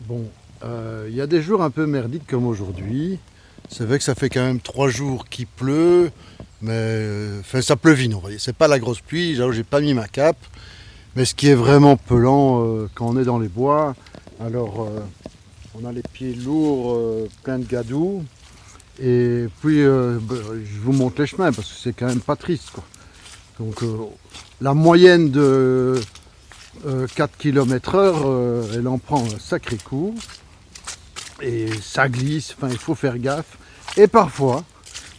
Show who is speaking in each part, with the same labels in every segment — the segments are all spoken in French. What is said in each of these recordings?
Speaker 1: Bon, il y a des jours un peu merdiques comme aujourd'hui. C'est vrai que ça fait quand même 3 jours qu'il pleut, mais enfin, ça pleuvine, on va dire. C'est pas la grosse pluie, j'ai pas mis ma cape. Mais ce qui est vraiment pelant quand on est dans les bois, alors on a les pieds lourds, pleins de gadou. Et puis je vous montre les chemins parce que c'est quand même pas triste, quoi. Donc la moyenne de 4 km/h, elle en prend un sacré coup. Et ça glisse, enfin il faut faire gaffe. Et parfois,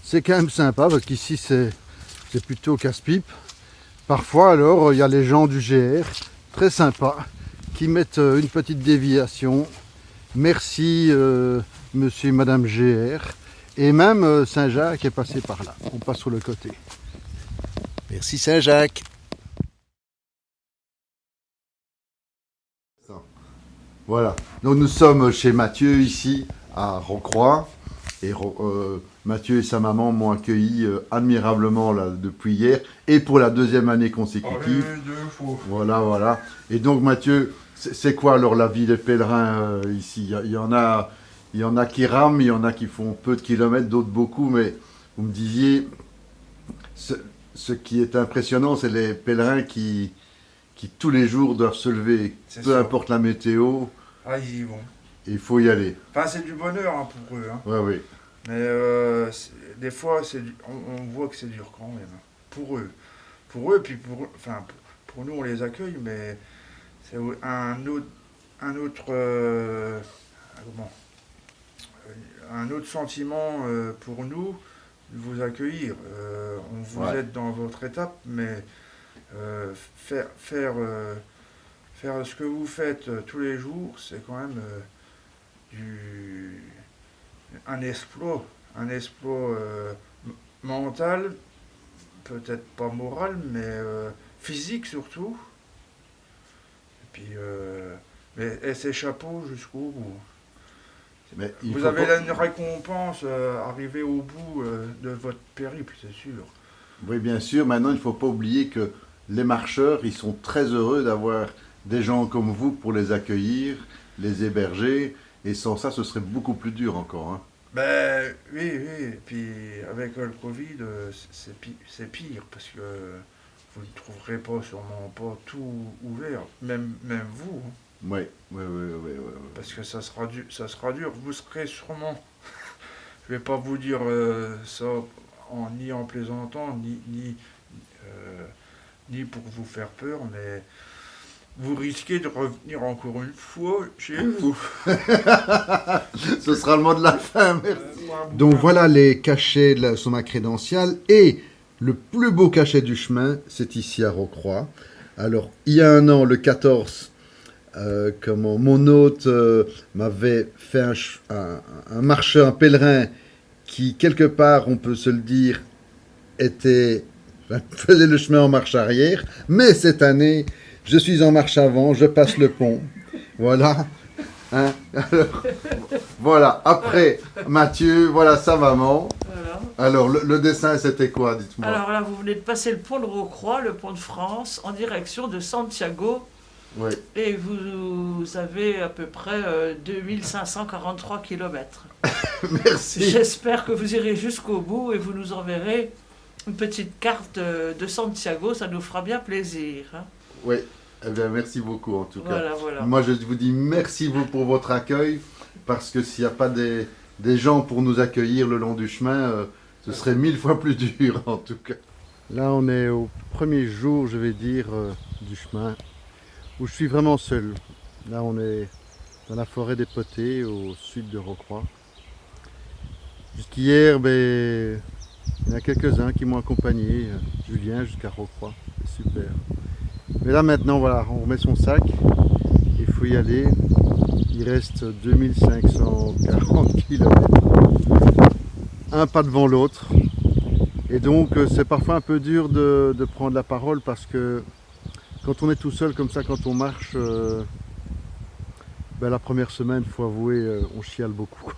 Speaker 1: c'est quand même sympa parce qu'ici c'est plutôt casse-pipe. Parfois alors, il y a les gens du GR, très sympas, qui mettent une petite déviation. Merci monsieur et madame GR. Et même Saint-Jacques est passé par là. On passe sur le côté. Merci Saint-Jacques. Voilà, donc nous sommes chez Mathieu ici à Rocroi et Mathieu et sa maman m'ont accueilli admirablement là, depuis hier et pour la deuxième année consécutive. Voilà, voilà. Et donc Mathieu, c'est quoi alors la vie des pèlerins ici? Il y en a qui rament, il y en a qui font peu de kilomètres, d'autres beaucoup, mais vous me disiez, ce, ce qui est impressionnant, c'est les pèlerins qui tous les jours doivent se lever,
Speaker 2: C'est
Speaker 1: peu
Speaker 2: ça.
Speaker 1: importe la météo,
Speaker 2: Ah, ils y vont.
Speaker 1: il faut y aller.
Speaker 2: Enfin, c'est du bonheur hein, pour eux. Hein.
Speaker 1: Ouais, oui.
Speaker 2: Mais des fois, on voit que c'est dur quand même. Pour eux. Pour eux, puis enfin, pour nous, on les accueille, mais c'est un autre, comment, un autre sentiment pour nous de vous accueillir. Vous
Speaker 1: Ouais.
Speaker 2: êtes dans votre étape, mais faire ce que vous faites tous les jours, c'est quand même du, un exploit mental, peut-être pas moral, mais physique surtout. Et puis, et c'est chapeau jusqu'au bout.
Speaker 1: Mais il
Speaker 2: Vous
Speaker 1: faut
Speaker 2: avez
Speaker 1: pas...
Speaker 2: là une récompense arrivée au bout de votre périple, c'est sûr.
Speaker 1: Oui, bien sûr. Maintenant, il ne faut pas oublier que les marcheurs, ils sont très heureux d'avoir des gens comme vous pour les accueillir, les héberger. Et sans ça, ce serait beaucoup plus dur encore, hein.
Speaker 2: Ben oui, oui. Et puis avec le Covid, c'est pire parce que vous ne trouverez pas sûrement pas tout ouvert, même vous. Hein.
Speaker 1: Oui, oui, oui, oui, oui, oui.
Speaker 2: Parce que ça sera dur. Vous serez sûrement, je vais pas vous dire ça ni en plaisantant, euh, ni pour vous faire peur, mais vous risquez de revenir encore une fois chez vous.
Speaker 1: Ce sera le mot de la fin, merci.
Speaker 2: Pour un
Speaker 1: Donc
Speaker 2: bouquin.
Speaker 1: voilà les cachets sur ma crédentiale. Et le plus beau cachet du chemin, c'est ici à Rocroi. Alors, il y a un an, le 14, comment mon hôte m'avait fait un marcheur, un pèlerin qui, quelque part, on peut se le dire, faisait le chemin en marche arrière. Mais cette année, je suis en marche avant, je passe le pont. Voilà. Hein. Alors, voilà. Après, Mathieu, voilà sa maman.
Speaker 3: Voilà.
Speaker 1: Alors, le dessin, c'était quoi, dites-moi?
Speaker 3: Alors là, vous venez de passer le pont de Rocroi, le pont de France, en direction de Santiago.
Speaker 1: Oui.
Speaker 3: Et vous avez à peu près 2543 km.
Speaker 1: Merci.
Speaker 3: J'espère que vous irez jusqu'au bout et vous nous enverrez une petite carte de Santiago. Ça nous fera bien plaisir. Hein.
Speaker 1: Oui. Eh bien, merci beaucoup, en tout cas.
Speaker 3: Voilà, voilà.
Speaker 1: Moi, je vous dis merci vous pour votre accueil, parce que s'il n'y a pas des gens pour nous accueillir le long du chemin, ce serait 1000 fois plus dur, en tout cas. Là, on est au premier jour, je vais dire, du chemin, où je suis vraiment seul. Là, on est dans la forêt des Potées, au sud de Rocroi. Jusqu'hier, ben, il y en a quelques-uns qui m'ont accompagné, Julien jusqu'à Rocroi, c'est super. Mais là maintenant, voilà, on remet son sac, il faut y aller. Il reste 2540 km, un pas devant l'autre. Et donc c'est parfois un peu dur de prendre la parole parce que quand on est tout seul comme ça, quand on marche, ben, la première semaine, il faut avouer, on chiale beaucoup, quoi.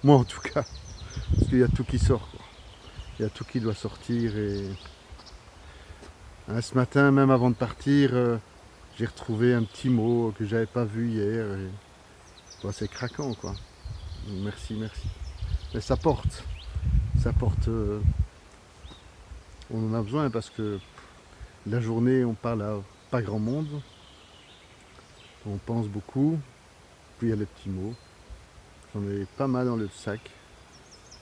Speaker 1: Moi en tout cas, parce qu'il y a tout qui sort, quoi. Il y a tout qui doit sortir et hein, ce matin, même avant de partir, j'ai retrouvé un petit mot que j'avais pas vu hier. Bon, c'est craquant quoi. Merci, merci. Mais ça porte. Ça porte. On en a besoin parce que la journée, on parle à pas grand monde. On pense beaucoup. Puis il y a les petits mots. J'en ai pas mal dans le sac.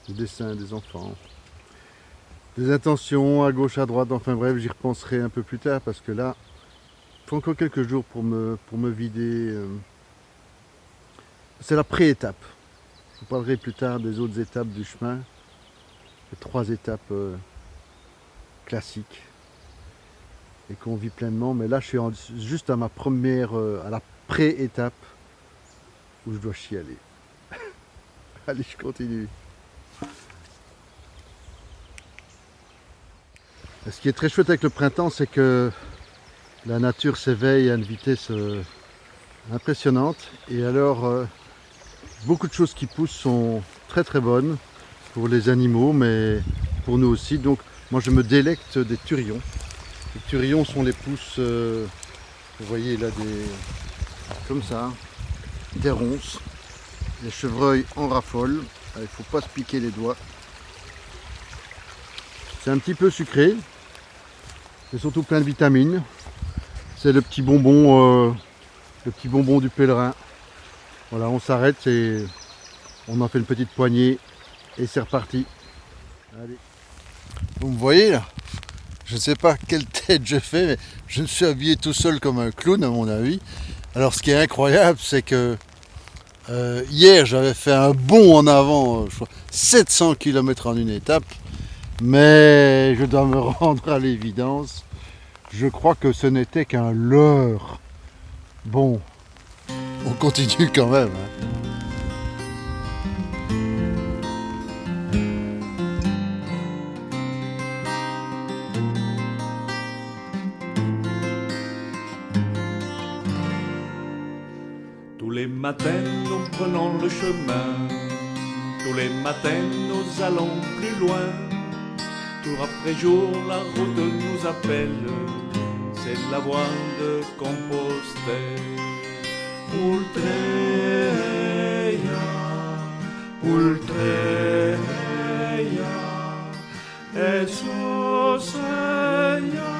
Speaker 1: Des dessins des enfants. Des intentions à gauche, à droite. Enfin bref, j'y repenserai un peu plus tard parce que là, il faut encore quelques jours pour me vider. C'est la pré-étape. Je vous parlerai plus tard des autres étapes du chemin. Les 3 étapes classiques et qu'on vit pleinement. Mais là, je suis juste à ma première, à la pré-étape où je dois chialer. Allez, je continue. Et ce qui est très chouette avec le printemps, c'est que la nature s'éveille à une vitesse impressionnante. Et alors, beaucoup de choses qui poussent sont très très bonnes pour les animaux, mais pour nous aussi. Donc, moi, je me délecte des turillons. Les turillons sont les pousses, vous voyez là, comme ça, des ronces. Les chevreuils en raffolent. Il ne faut pas se piquer les doigts. C'est un petit peu sucré. C'est surtout plein de vitamines. C'est le petit bonbon du pèlerin. Voilà, on s'arrête et on en fait une petite poignée et c'est reparti. Allez. Vous me voyez là? Je ne sais pas quelle tête je fais, mais je me suis habillé tout seul comme un clown à mon avis. Alors ce qui est incroyable, c'est que hier j'avais fait un bond en avant, je crois, 700 km en une étape. Mais je dois me rendre à l'évidence, je crois que ce n'était qu'un leurre. Bon, on continue quand même. Hein.
Speaker 4: Tous les matins nous prenons le chemin, tous les matins nous allons plus loin. Jour après jour la route nous appelle, c'est la voie de Compostelle. Ultreia, eso seia,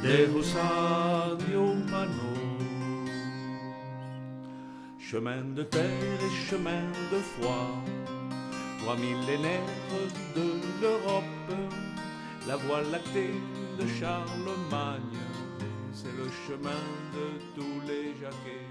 Speaker 4: Deus humanos. Chemin de terre et chemin de foi, 3 millénaires de l'Europe, la voie lactée de Charlemagne, c'est le chemin de tous les Jacquets.